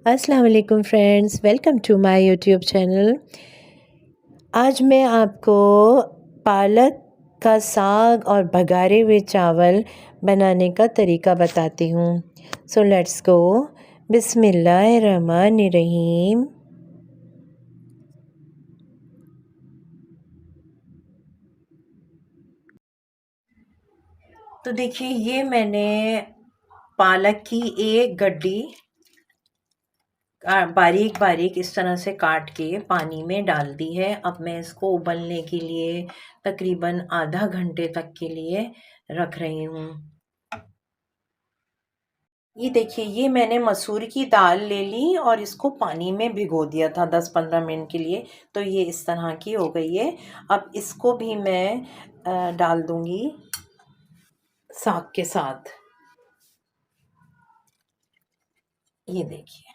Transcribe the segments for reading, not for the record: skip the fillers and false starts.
अस्सलाम वालेकुम friends, welcome to my YouTube channel. आज मैं आपको पालक का साग और भगारे हुए चावल बनाने का तरीका बताती हूँ। So let's go. बिस्मिल्लाहिर्रहमानिर्रहीम। तो देखिए, ये मैंने पालक की एक गड्डी बारीक बारीक इस तरह से काट के पानी में डाल दी है। अब मैं इसको उबलने के लिए तकरीबन आधा घंटे तक के लिए रख रही हूँ। ये देखिए, ये मैंने मसूर की दाल ले ली और इसको पानी में भिगो दिया था 10-15 मिनट के लिए। तो ये इस तरह की हो गई है। अब इसको भी मैं डाल दूंगी साग के साथ। ये देखिए,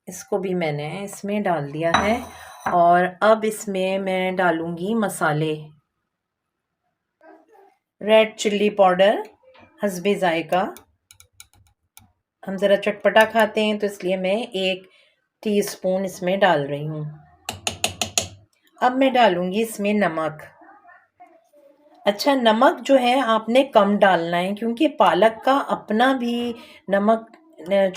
इसको भी मैंने इसमें डाल दिया है। और अब इसमें मैं डालूंगी मसाले। रेड चिल्ली पाउडर हस्बे जायका। हम ज़रा चटपटा खाते हैं तो इसलिए मैं 1 टीस्पून इसमें डाल रही हूँ। अब मैं डालूंगी इसमें नमक। अच्छा, नमक जो है आपने कम डालना है, क्योंकि पालक का अपना भी नमक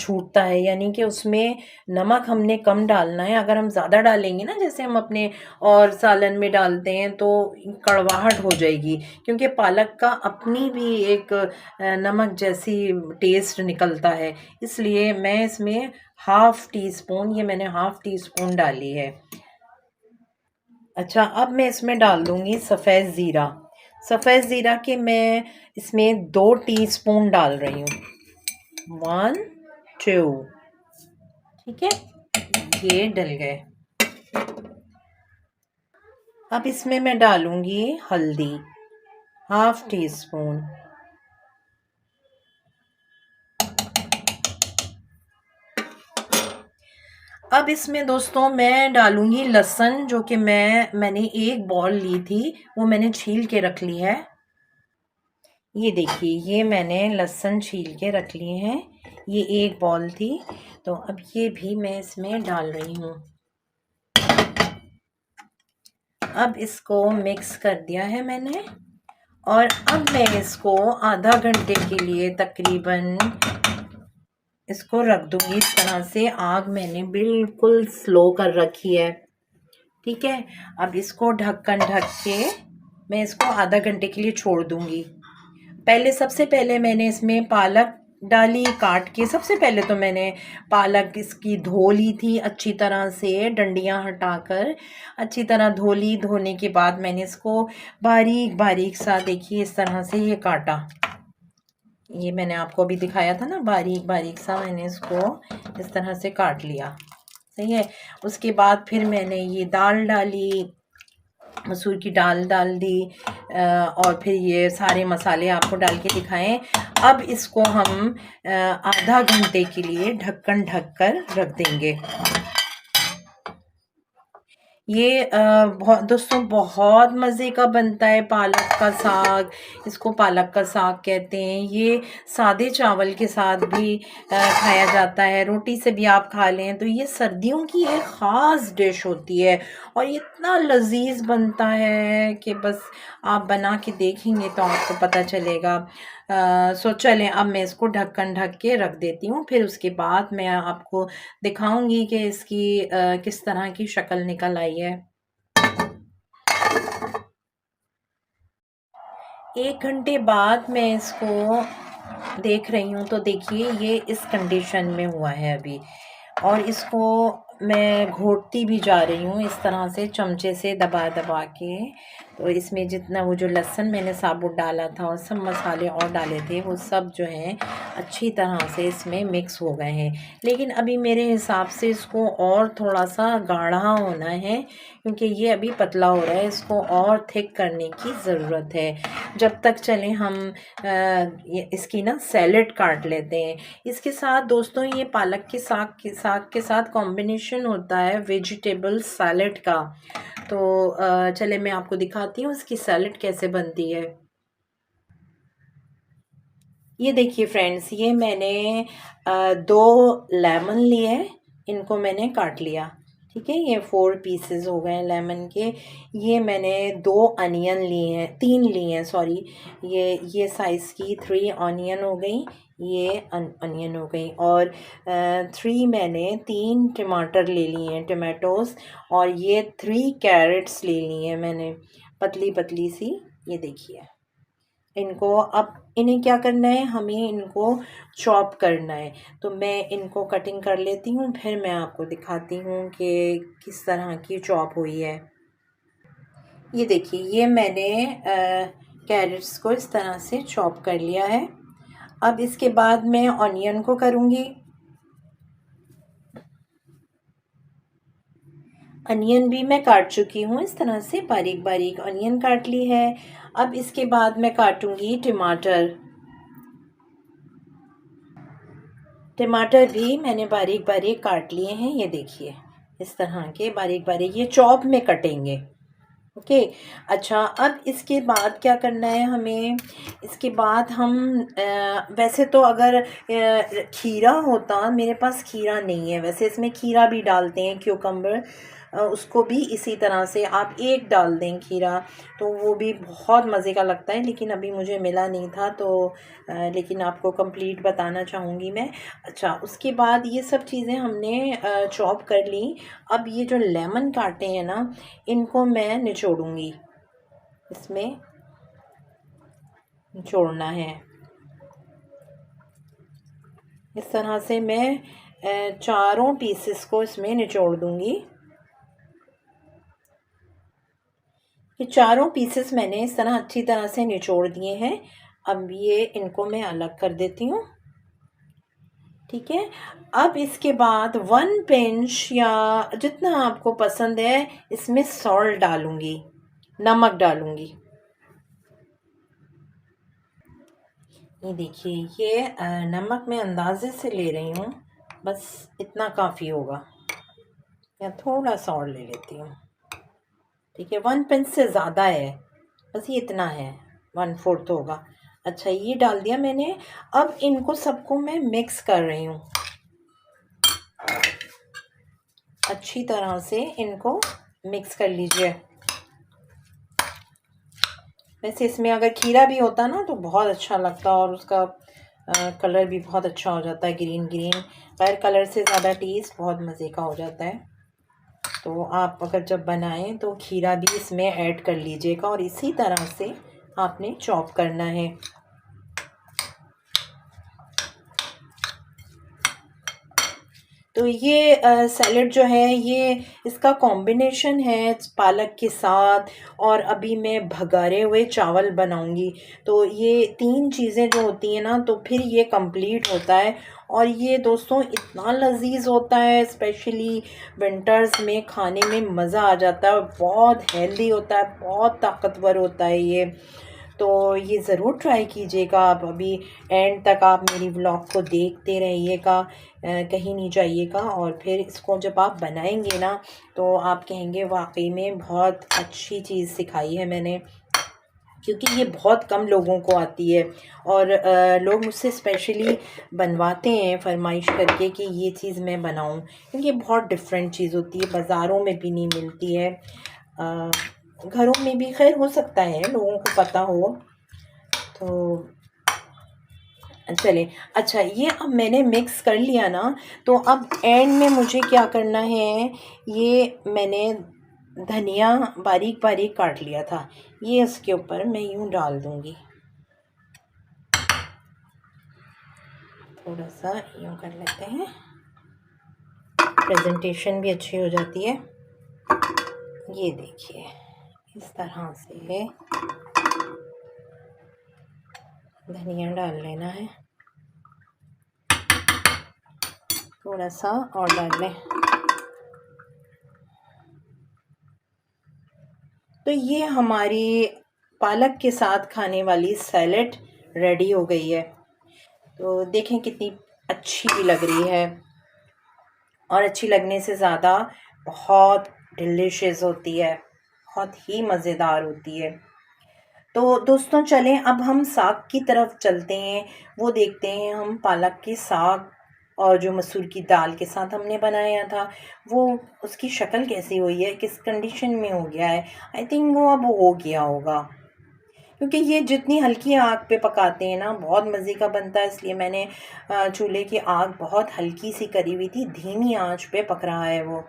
छूटता है, यानी कि उसमें नमक हमने कम डालना है। अगर हम ज़्यादा डालेंगे ना, जैसे हम अपने और सालन में डालते हैं, तो कड़वाहट हो जाएगी, क्योंकि पालक का अपनी भी एक नमक जैसी टेस्ट निकलता है। इसलिए मैं इसमें हाफ़ टी स्पून, ये मैंने हाफ़ टी स्पून डाली है। अच्छा, अब मैं इसमें डाल दूंगी सफ़ेद ज़ीरा। सफ़ेद ज़ीरा के मैं इसमें 2 टीस्पून डाल रही हूँ। 1 2। ठीक है, ये डल गए। अब इसमें मैं डालूंगी हल्दी, हाफ़ टी स्पून। अब इसमें दोस्तों मैं डालूंगी लहसुन, जो कि मैंने एक बॉल ली थी, वो मैंने छील के रख ली है। ये देखिए, ये मैंने लहसुन छील के रख लिए हैं। ये एक बॉल थी, तो अब ये भी मैं इसमें डाल रही हूँ। अब इसको मिक्स कर दिया है मैंने, और अब मैं इसको आधा घंटे के लिए तकरीबन इसको रख दूंगी। इस तरह से आग मैंने बिल्कुल स्लो कर रखी है। ठीक है, अब इसको ढक्कन ढक के मैं इसको आधा घंटे के लिए छोड़ दूंगी। सबसे पहले मैंने इसमें पालक डाली काट के। सबसे पहले तो मैंने पालक इसकी धो ली थी अच्छी तरह से, डंडियां हटाकर अच्छी तरह धो ली। धोने के बाद मैंने इसको बारीक बारीक सा, देखिए इस तरह से ये काटा। ये मैंने आपको अभी दिखाया था ना, बारीक बारीक सा मैंने इसको इस तरह से काट लिया। सही है। उसके बाद फिर मैंने ये दाल डाली, मसूर की दाल डाल दी, और फिर ये सारे मसाले आपको डाल के दिखाएं। अब इसको हम आधा घंटे के लिए ढक्कन ढक कर रख देंगे। ये बहुत दोस्तों, बहुत मज़े का बनता है पालक का साग। इसको पालक का साग कहते हैं। ये सादे चावल के साथ भी खाया जाता है, रोटी से भी आप खा लें। तो ये सर्दियों की एक ख़ास डिश होती है, और ये इतना लजीज बनता है कि बस आप बना के देखेंगे तो आपको पता चलेगा। सो चलें, अब मैं इसको ढक्कन ढक के रख देती हूँ। फिर उसके बाद मैं आपको दिखाऊंगी कि इसकी किस तरह की शक्ल निकल आई है। 1 घंटे बाद मैं इसको देख रही हूँ, तो देखिए ये इस कंडीशन में हुआ है अभी। और इसको मैं घोटती भी जा रही हूँ इस तरह से, चमचे से दबा दबा के। तो इसमें जितना वो जो लहसुन मैंने साबुत डाला था और सब मसाले और डाले थे, वो सब जो हैं अच्छी तरह से इसमें मिक्स हो गए हैं। लेकिन अभी मेरे हिसाब से इसको और थोड़ा सा गाढ़ा होना है, क्योंकि ये अभी पतला हो रहा है। इसको और थिक करने की ज़रूरत है। जब तक चलें हम इसकी ना सैलेड काट लेते हैं। इसके साथ दोस्तों, ये पालक के साग के साथ कॉम्बिनेशन होता है वेजिटेबल सैलेड का। तो चले मैं आपको दिखाती हूँ इसकी सैलेड कैसे बनती है। ये देखिए फ्रेंड्स, ये मैंने 2 लेमन लिए हैं, इनको मैंने काट लिया। ठीक है, ये 4 पीसेस हो गए लेमन के। ये मैंने 2 अनियन लिए हैं, 3 लिए हैं सॉरी। ये साइज़ की 3 ऑनियन हो गई, ये अनियन हो गई। और 3 मैंने 3 टमाटर ले लिए हैं, टमाटोज़। और ये 3 कैरेट्स ले लिए हैं मैंने, पतली पतली सी। ये देखिए, इनको अब इन्हें क्या करना है, हमें इनको चॉप करना है। तो मैं इनको कटिंग कर लेती हूँ, फिर मैं आपको दिखाती हूँ कि किस तरह की चॉप हुई है। ये देखिए, ये मैंने कैरेट्स को इस तरह से चॉप कर लिया है। अब इसके बाद मैं ऑनियन को करूँगी। अनियन भी मैं काट चुकी हूँ, इस तरह से बारीक बारीक अनियन काट ली है। अब इसके बाद मैं काटूँगी टमाटर। टमाटर भी मैंने बारीक बारीक काट लिए हैं, ये देखिए इस तरह के बारीक बारीक, ये चॉप में कटेंगे। ओके। अच्छा, अब इसके बाद क्या करना है हमें, इसके बाद हम वैसे तो अगर खीरा होता, मेरे पास खीरा नहीं है, वैसे इसमें खीरा भी डालते हैं, क्यूकम्बर, उसको भी इसी तरह से आप एक डाल दें खीरा, तो वो भी बहुत मज़े का लगता है। लेकिन अभी मुझे मिला नहीं था, तो लेकिन आपको कंप्लीट बताना चाहूँगी मैं। अच्छा, उसके बाद ये सब चीज़ें हमने चॉप कर ली। अब ये जो लेमन काटे हैं ना, इनको मैं निचोड़ूंगी, इसमें निचोड़ना है। इस तरह से मैं चारों पीसेस को इसमें निचोड़ दूंगी। ये चारों पीसेस मैंने इस तरह अच्छी तरह से निचोड़ दिए हैं। अब ये इनको मैं अलग कर देती हूँ। ठीक है। अब इसके बाद 1 पिंच या जितना आपको पसंद है, इसमें सॉल्ट डालूंगी, नमक डालूंगी। ये देखिए, ये नमक मैं अंदाजे से ले रही हूँ, बस इतना काफ़ी होगा, या थोड़ा सा और ले लेती हूँ। ठीक है, 1 पिंच से ज़्यादा है, बस ये इतना है, 1/4 होगा। अच्छा, ये डाल दिया मैंने। अब इनको सबको मैं मिक्स कर रही हूँ, अच्छी तरह से इनको मिक्स कर लीजिए। वैसे इसमें अगर खीरा भी होता ना तो बहुत अच्छा लगता, और उसका कलर भी बहुत अच्छा हो जाता है, ग्रीन ग्रीन। खैर, कलर से ज़्यादा टेस्ट बहुत मज़े का हो जाता है। तो आप अगर जब बनाएं तो खीरा भी इसमें ऐड कर लीजिएगा, और इसी तरह से आपने चॉप करना है। तो ये सैलेड जो है, ये इसका कॉम्बिनेशन है पालक के साथ, और अभी मैं भगारे हुए चावल बनाऊंगी। तो ये 3 चीज़ें जो होती हैं ना, तो फिर ये कंप्लीट होता है। और ये दोस्तों इतना लजीज होता है, स्पेशली विंटर्स में खाने में मज़ा आ जाता है, बहुत हेल्दी होता है, बहुत ताकतवर होता है ये। तो ये ज़रूर ट्राई कीजिएगा आप। अभी एंड तक आप मेरी व्लॉग को देखते रहिएगा, कहीं नहीं जाइएगा। और फिर इसको जब आप बनाएंगे ना, तो आप कहेंगे वाकई में बहुत अच्छी चीज़ सिखाई है मैंने, क्योंकि ये बहुत कम लोगों को आती है। और लोग मुझसे स्पेशली बनवाते हैं फरमाइश करके कि ये चीज़ मैं बनाऊं, क्योंकि ये बहुत डिफरेंट चीज़ होती है, बाज़ारों में भी नहीं मिलती है। घरों में भी खैर हो सकता है लोगों को पता हो, तो चले। अच्छा, ये अब मैंने मिक्स कर लिया ना, तो अब एंड में मुझे क्या करना है, ये मैंने धनिया बारीक बारीक काट लिया था, ये इसके ऊपर मैं यूँ डाल दूँगी। थोड़ा सा यूँ कर लेते हैं, प्रेजेंटेशन भी अच्छी हो जाती है। ये देखिए, इस तरह से धनिया डाल लेना है, थोड़ा सा और डाल लें। तो ये हमारी पालक के साथ खाने वाली सैलेड रेडी हो गई है। तो देखें कितनी अच्छी भी लग रही है, और अच्छी लगने से ज़्यादा बहुत डिलीशियस होती है, बहुत ही मज़ेदार होती है। तो दोस्तों चलें अब हम साग की तरफ चलते हैं। वो देखते हैं हम पालक के साग और जो मसूर की दाल के साथ हमने बनाया था वो उसकी शक्ल कैसी हुई है, किस कंडीशन में हो गया है। आई थिंक वो अब हो गया होगा, क्योंकि ये जितनी हल्की आग पे पकाते हैं ना बहुत मज़े का बनता है। इसलिए मैंने चूल्हे की आग बहुत हल्की सी करी हुई थी, धीमी आंच पे पक रहा है वो।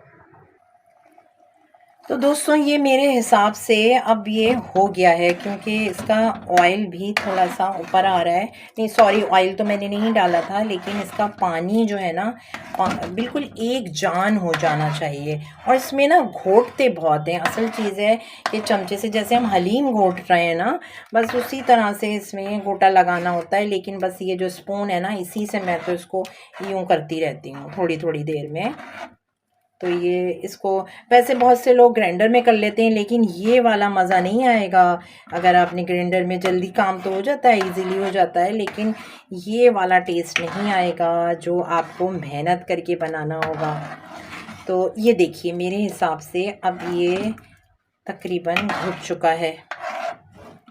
तो दोस्तों ये मेरे हिसाब से अब ये हो गया है, क्योंकि इसका ऑयल भी थोड़ा सा ऊपर आ रहा है। नहीं सॉरी, ऑयल तो मैंने नहीं डाला था, लेकिन इसका पानी जो है ना बिल्कुल एक जान हो जाना चाहिए। और इसमें ना घोटते बहुत हैं। असल चीज़ है कि चमचे से जैसे हम हलीम घोट रहे हैं ना, बस उसी तरह से इसमें गोटा लगाना होता है। लेकिन बस ये जो स्पून है ना, इसी से मैं तो इसको यूँ करती रहती हूँ थोड़ी थोड़ी देर में। तो ये इसको वैसे बहुत से लोग ग्राइंडर में कर लेते हैं, लेकिन ये वाला मज़ा नहीं आएगा। अगर आपने ग्राइंडर में जल्दी काम तो हो जाता है, इजीली हो जाता है, लेकिन ये वाला टेस्ट नहीं आएगा जो आपको मेहनत करके बनाना होगा। तो ये देखिए मेरे हिसाब से अब ये तकरीबन घुट चुका है।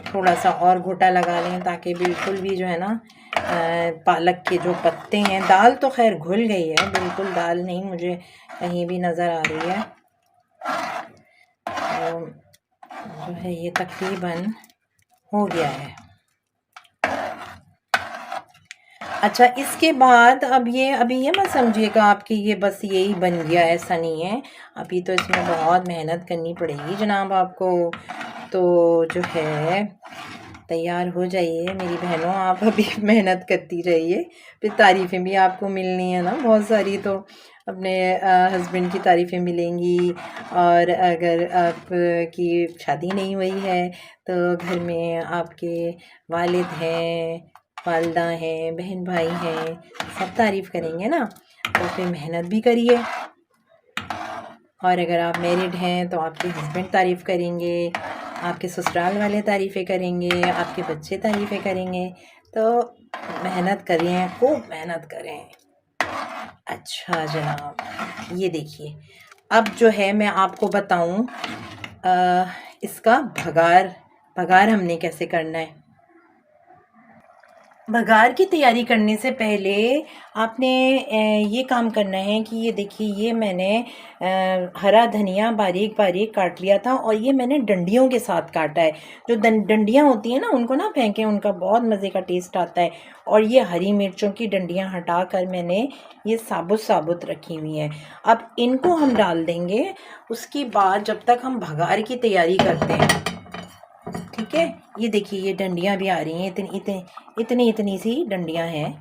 थोड़ा सा और घोटा लगा लें ताकि बिल्कुल भी जो है ना पालक के जो पत्ते हैं, दाल तो खैर घुल गई है, बिल्कुल दाल नहीं मुझे कहीं भी नज़र आ रही है। तो जो है ये तकरीबन हो गया है। अच्छा इसके बाद अब ये अभी ये मत समझिएगा आपकी ये बस यही बन गया, ऐसा नहीं है। अभी तो इसमें बहुत मेहनत करनी पड़ेगी जनाब आपको। तो जो है तैयार हो जाइए मेरी बहनों, आप अभी मेहनत करती रहिए, फिर तारीफ़ें भी आपको मिलनी है ना बहुत सारी। तो अपने हस्बैंड की तारीफ़ें मिलेंगी। और अगर आप की शादी नहीं हुई है तो घर में आपके वालिद हैं, वालदा हैं, बहन भाई हैं, सब तारीफ़ करेंगे ना। तो फिर मेहनत भी करिए। और अगर आप मैरिड हैं तो आपके हस्बैंड तारीफ़ करेंगे, आपके ससुराल वाले तारीफ़ें करेंगे, आपके बच्चे तारीफ़ें करेंगे। तो मेहनत करें, खूब मेहनत करें। अच्छा जनाब ये देखिए अब जो है मैं आपको बताऊं इसका भगार हमने कैसे करना है। बघार की तैयारी करने से पहले आपने ये काम करना है कि ये देखिए ये मैंने हरा धनिया बारीक बारीक काट लिया था, और ये मैंने डंडियों के साथ काटा है। जो डंडियाँ होती हैं ना उनको ना फेंकें, उनका बहुत मज़े का टेस्ट आता है। और ये हरी मिर्चों की डंडियाँ हटा कर मैंने ये साबुत साबुत रखी हुई हैं। अब इनको हम डाल देंगे उसके बाद, जब तक हम भगार की तैयारी करते हैं। ठीक है ये देखिए ये डंडियाँ भी आ रही हैं, इतनी सी डंडियाँ हैं।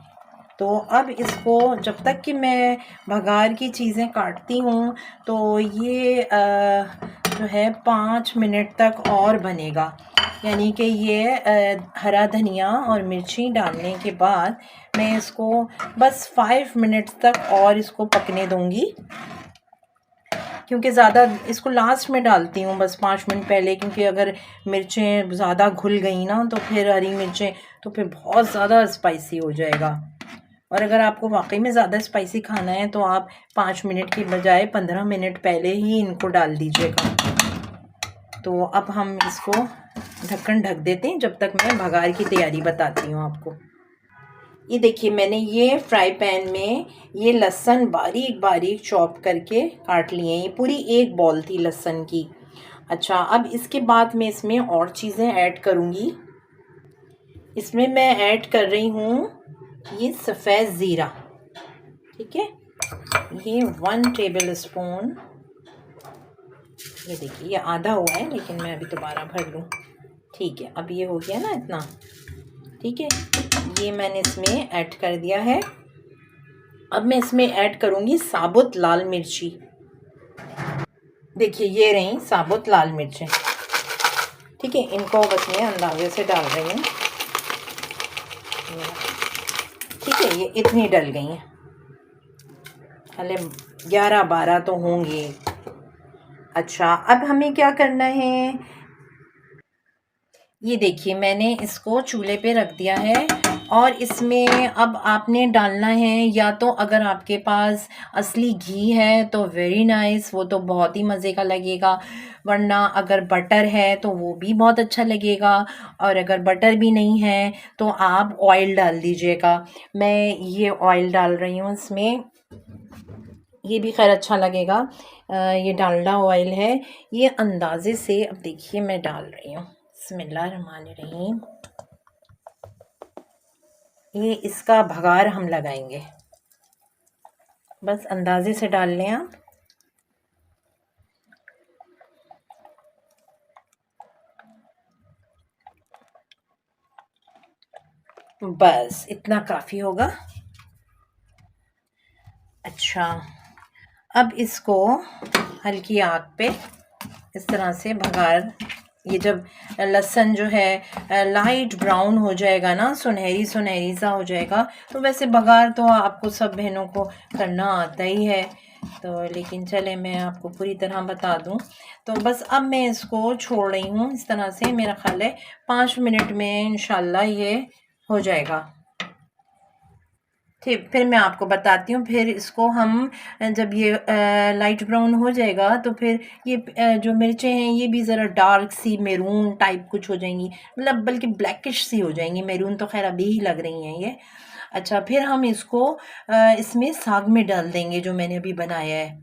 तो अब इसको जब तक कि मैं भगार की चीज़ें काटती हूँ तो ये जो है 5 मिनट तक और बनेगा। यानी कि ये हरा धनिया और मिर्ची डालने के बाद मैं इसको बस 5 मिनट्स तक और इसको पकने दूँगी, क्योंकि ज़्यादा इसको लास्ट में डालती हूँ बस 5 मिनट पहले। क्योंकि अगर मिर्चें ज़्यादा घुल गई ना तो फिर हरी मिर्चें तो फिर बहुत ज़्यादा स्पाइसी हो जाएगा। और अगर आपको वाकई में ज़्यादा स्पाइसी खाना है तो आप 5 मिनट की बजाय 15 मिनट पहले ही इनको डाल दीजिएगा। तो अब हम इसको ढक्कन ढक देते हैं जब तक मैं भगार की तैयारी बताती हूँ आपको। ये देखिए मैंने ये फ्राई पैन में ये लहसुन बारीक बारीक चॉप करके काट लिए हैं। ये पूरी एक बॉल थी लहसुन की। अच्छा अब इसके बाद मैं इसमें और चीज़ें ऐड करूँगी। इसमें मैं ऐड कर रही हूँ ये सफ़ेद ज़ीरा। ठीक है ये 1 टेबल स्पून। ये देखिए ये आधा हुआ है लेकिन मैं अभी दोबारा भर लूँ। ठीक है अब ये हो गया ना इतना। ठीक है ये मैंने इसमें ऐड कर दिया है। अब मैं इसमें ऐड करूँगी साबुत लाल मिर्ची। देखिए ये रही साबुत लाल मिर्चें। ठीक है इनको बस मैं अंदाजे से डाल रही हूँ। ठीक है ये इतनी डल गई हैं, पहले 11-12 तो होंगी। अच्छा अब हमें क्या करना है, ये देखिए मैंने इसको चूल्हे पे रख दिया है और इसमें अब आपने डालना है, या तो अगर आपके पास असली घी है तो वेरी नाइस, वो तो बहुत ही मज़े का लगेगा, वरना अगर बटर है तो वो भी बहुत अच्छा लगेगा, और अगर बटर भी नहीं है तो आप ऑयल डाल दीजिएगा। मैं ये ऑयल डाल रही हूँ इसमें, ये भी खैर अच्छा लगेगा। ये डालडा ऑयल है, ये अंदाज़े से अब देखिए मैं डाल रही हूँ। बिस्मिल्लाहिर्रहमानिर्रहीम। ये इसका भगार हम लगाएंगे, बस अंदाजे से डाल लें आप। बस इतना काफ़ी होगा। अच्छा, अब इसको हल्की आंच पे इस तरह से भगार, ये जब लहसुन जो है लाइट ब्राउन हो जाएगा ना, सुनहरी सुनहरी सा हो जाएगा, तो वैसे बघार तो आपको सब बहनों को करना आता ही है, तो लेकिन चले मैं आपको पूरी तरह बता दूं। तो बस अब मैं इसको छोड़ रही हूँ इस तरह से, मेरा ख्याल है 5 मिनट में इंशाल्लाह ये हो जाएगा। ठीक, फिर मैं आपको बताती हूँ। फिर इसको हम जब ये लाइट ब्राउन हो जाएगा तो फिर ये जो मिर्चें हैं ये भी ज़रा डार्क सी मैरून टाइप कुछ हो जाएंगी, मतलब बल्कि ब्लैकिश सी हो जाएंगी, मैरून तो खैर अभी ही लग रही हैं ये। अच्छा, फिर हम इसको इसमें साग में डाल देंगे जो मैंने अभी बनाया है।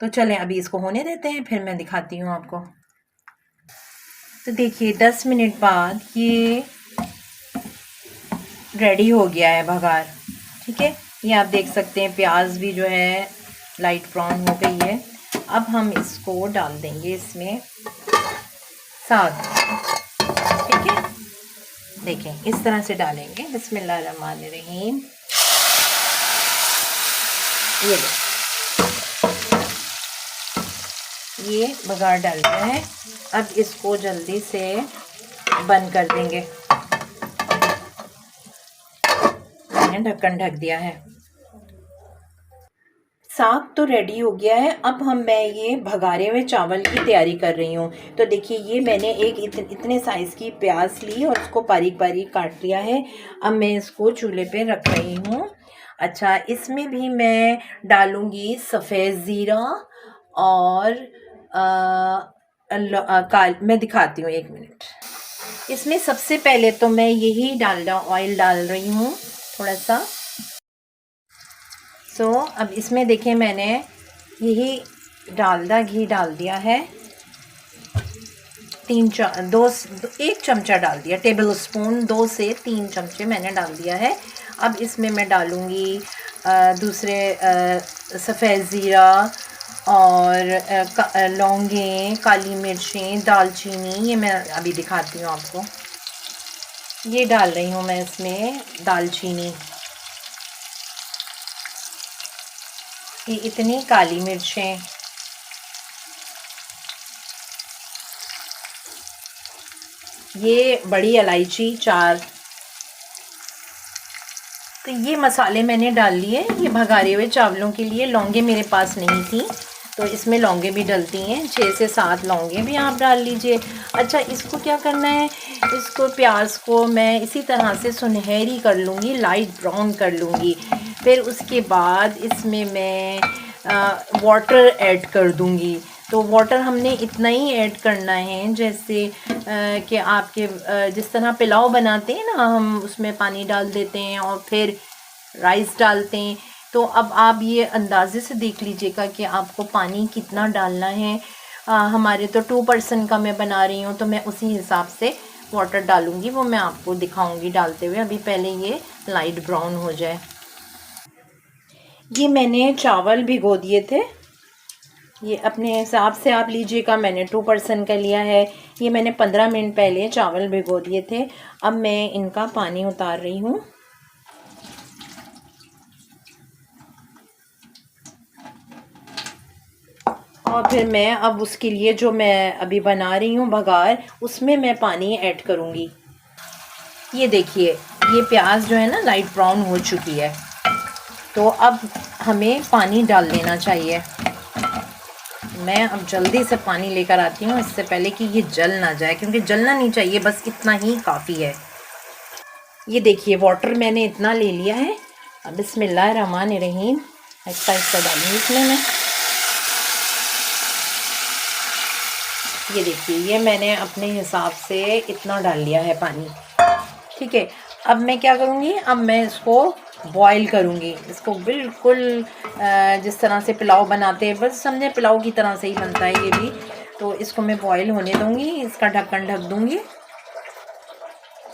तो चलें अभी इसको होने देते हैं, फिर मैं दिखाती हूँ आपको। तो देखिए 10 मिनट बाद ये रेडी हो गया है भगार। ठीक है, ये आप देख सकते हैं प्याज भी जो है लाइट ब्राउन हो गई है। अब हम इसको डाल देंगे इसमें साग। ठीक है, देखें इस तरह से डालेंगे। बिस्मिल्लाहिर्रहमानिर्रहीम। ये ये बघार डाल दिया है। अब इसको जल्दी से बंद कर देंगे, मैंने ढक्कन ढक दिया है। साग तो रेडी हो गया है। अब मैं ये भगारे हुए चावल की तैयारी कर रही हूँ। तो देखिए ये मैंने एक इतने साइज़ की प्याज ली और उसको बारीक बारीक काट लिया है। अब मैं इसको चूल्हे पे रख रही हूँ। अच्छा, इसमें भी मैं डालूँगी सफ़ेद ज़ीरा और मैं दिखाती हूँ, 1 मिनट। इसमें सबसे पहले तो मैं यही डालडा ऑयल डाल रही हूँ थोड़ा सा। अब इसमें देखिए मैंने यही डालडा घी डाल दिया है, 1 चमचा डाल दिया, टेबल स्पून 2 से 3 चमचे मैंने डाल दिया है। अब इसमें मैं डालूँगी दूसरे सफ़ेद ज़ीरा और लौंगे, काली मिर्चें, दालचीनी, ये मैं अभी दिखाती हूँ आपको। ये डाल रही हूँ मैं इसमें दालचीनी, ये इतनी काली मिर्चें, ये बड़ी इलायची 4। तो ये मसाले मैंने डाल लिए ये भगारे हुए चावलों के लिए। लौंगे मेरे पास नहीं थी तो इसमें लौंगे भी डलती हैं, 6 से 7 लौंगे भी आप डाल लीजिए। अच्छा, इसको क्या करना है, इसको प्याज को मैं इसी तरह से सुनहरी कर लूँगी, लाइट ब्राउन कर लूँगी। फिर उसके बाद इसमें मैं वाटर ऐड कर दूँगी। तो वाटर हमने इतना ही ऐड करना है जैसे कि आपके जिस तरह पुलाव बनाते हैं ना, हम उसमें पानी डाल देते हैं और फिर राइस डालते हैं। तो अब आप ये अंदाज़े से देख लीजिएगा कि आपको पानी कितना डालना है। हमारे तो 2 पर्सन का मैं बना रही हूँ तो मैं उसी हिसाब से वाटर डालूँगी, वो मैं आपको दिखाऊँगी डालते हुए। अभी पहले ये लाइट ब्राउन हो जाए। ये मैंने चावल भिगो दिए थे, ये अपने हिसाब से आप लीजिएगा, मैंने 2 पर्सन का लिया है। ये मैंने 15 मिनट पहले चावल भिगो दिए थे। अब मैं इनका पानी उतार रही हूँ। और फिर मैं अब उसके लिए जो मैं अभी बना रही हूँ भगार, उसमें मैं पानी ऐड करूँगी। ये देखिए ये प्याज जो है ना लाइट ब्राउन हो चुकी है, तो अब हमें पानी डाल देना चाहिए। मैं अब जल्दी से पानी लेकर आती हूँ इससे पहले कि ये जल ना जाए, क्योंकि जलना नहीं चाहिए, बस इतना ही काफ़ी है। ये देखिए वाटर मैंने इतना ले लिया है। अब बिस्मिल्लाहिर्रहमानिर्रहीम आहिस्ता आहिस्ता डालूंगी इसमें मैं। ये देखिए ये मैंने अपने हिसाब से इतना डाल लिया है पानी। ठीक है, अब मैं क्या करूँगी, अब मैं इसको बॉईल करूँगी इसको बिल्कुल जिस तरह से पुलाव बनाते हैं, बस समझे पुलाव की तरह से ही बनता है ये भी। तो इसको मैं बॉईल होने दूँगी, इसका ढक्कन ढक दूँगी।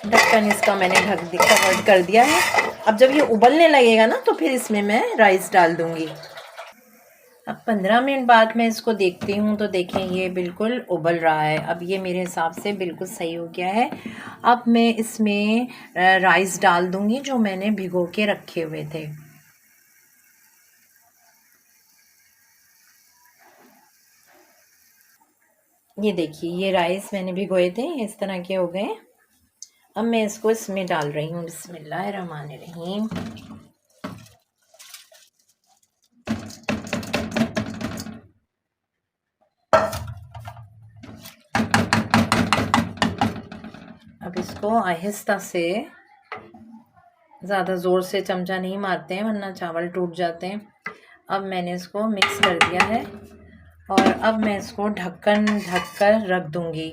ढक्कन इसका मैंने कवर कर दिया है। अब जब ये उबलने लगेगा ना तो फिर इसमें मैं राइस डाल दूँगी। अब 15 मिनट बाद मैं इसको देखती हूँ तो देखें ये बिल्कुल उबल रहा है। अब ये मेरे हिसाब से बिल्कुल सही हो गया है। अब मैं इसमें राइस डाल दूँगी जो मैंने भिगो के रखे हुए थे। ये देखिए ये राइस मैंने भिगोए थे, इस तरह के हो गए। अब मैं इसको इसमें डाल रही हूँ। बिस्मिल्लाहिर्रहमानिर्रहीम। अब इसको आहिस्ता से, ज़्यादा ज़ोर से चमचा नहीं मारते हैं वरना चावल टूट जाते हैं। अब मैंने इसको मिक्स कर दिया है और अब मैं इसको ढक्कन ढक कर रख दूँगी।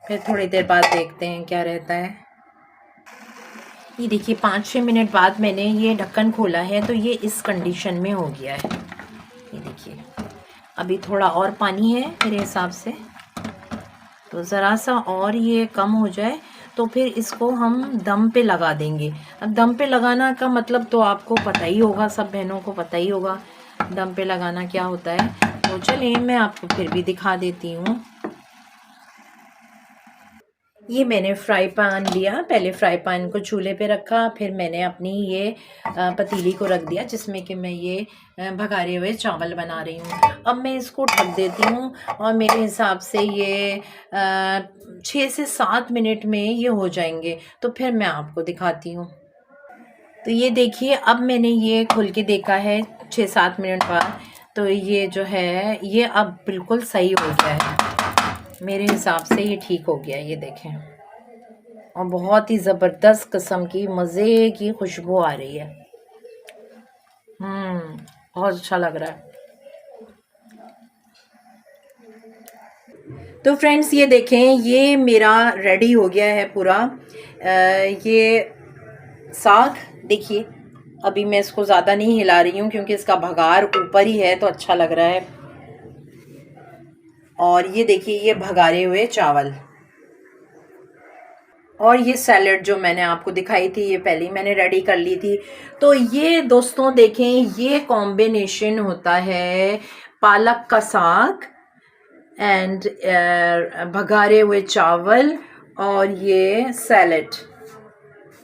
फिर थोड़ी देर बाद देखते हैं क्या रहता है। ये देखिए 5-6 मिनट बाद मैंने ये ढक्कन खोला है तो ये इस कंडीशन में हो गया है। ये देखिए अभी थोड़ा और पानी है मेरे हिसाब से, तो ज़रा सा और ये कम हो जाए तो फिर इसको हम दम पे लगा देंगे। अब दम पे लगाना का मतलब तो आपको पता ही होगा, सब बहनों को पता ही होगा दम पे लगाना क्या होता है। तो चलिए मैं आपको फिर भी दिखा देती हूँ। ये मैंने फ्राई पैन लिया, पहले फ्राई पैन को चूल्हे पे रखा, फिर मैंने अपनी ये पतीली को रख दिया जिसमें कि मैं ये भगारे हुए चावल बना रही हूँ। अब मैं इसको ढक देती हूँ और मेरे हिसाब से ये 6 से 7 मिनट में ये हो जाएंगे, तो फिर मैं आपको दिखाती हूँ। तो ये देखिए अब मैंने ये खोल के देखा है 6-7 मिनट बाद, तो ये जो है ये अब बिल्कुल सही हो गया है। मेरे हिसाब से ये ठीक हो गया, ये देखें। और बहुत ही ज़बरदस्त किस्म की मज़े की खुशबू आ रही है। बहुत अच्छा लग रहा है। तो फ्रेंड्स ये देखें ये मेरा रेडी हो गया है पूरा। ये साग देखिए, अभी मैं इसको ज़्यादा नहीं हिला रही हूँ क्योंकि इसका भगार ऊपर ही है तो अच्छा लग रहा है। और ये देखिए ये भगारे हुए चावल और ये सैलेड जो मैंने आपको दिखाई थी ये पहले ही मैंने रेडी कर ली थी। तो ये दोस्तों देखें ये कॉम्बिनेशन होता है पालक का साग एंड भगारे हुए चावल और ये सैलेड।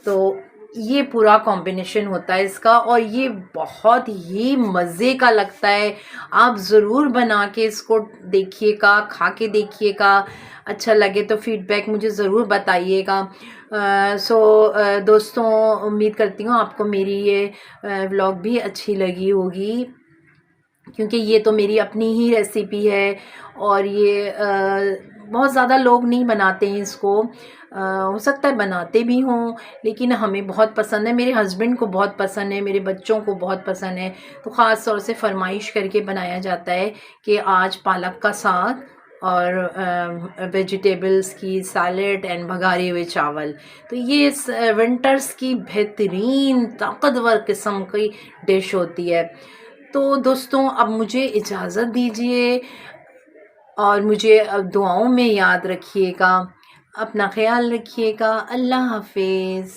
तो ये पूरा कॉम्बिनेशन होता है इसका और ये बहुत ही मज़े का लगता है। आप ज़रूर बना के इसको देखिएगा, खा के देखिएगा, अच्छा लगे तो फीडबैक मुझे ज़रूर बताइएगा। दोस्तों उम्मीद करती हूँ आपको मेरी ये व्लॉग भी अच्छी लगी होगी क्योंकि ये तो मेरी अपनी ही रेसिपी है और ये बहुत ज़्यादा लोग नहीं बनाते हैं इसको। हो सकता है बनाते भी हों लेकिन हमें बहुत पसंद है, मेरे हस्बैंड को बहुत पसंद है, मेरे बच्चों को बहुत पसंद है। तो ख़ास तौर से फरमाइश करके बनाया जाता है कि आज पालक का साग और वेजिटेबल्स की सैलेड एंड भगारे हुए चावल। तो ये विंटर्स की बेहतरीन ताकतवर किस्म की डिश होती है। तो दोस्तों अब मुझे इजाज़त दीजिए और मुझे अब दुआओं में याद रखिएगा। अपना ख्याल रखिएगा। अल्लाह हाफिज़।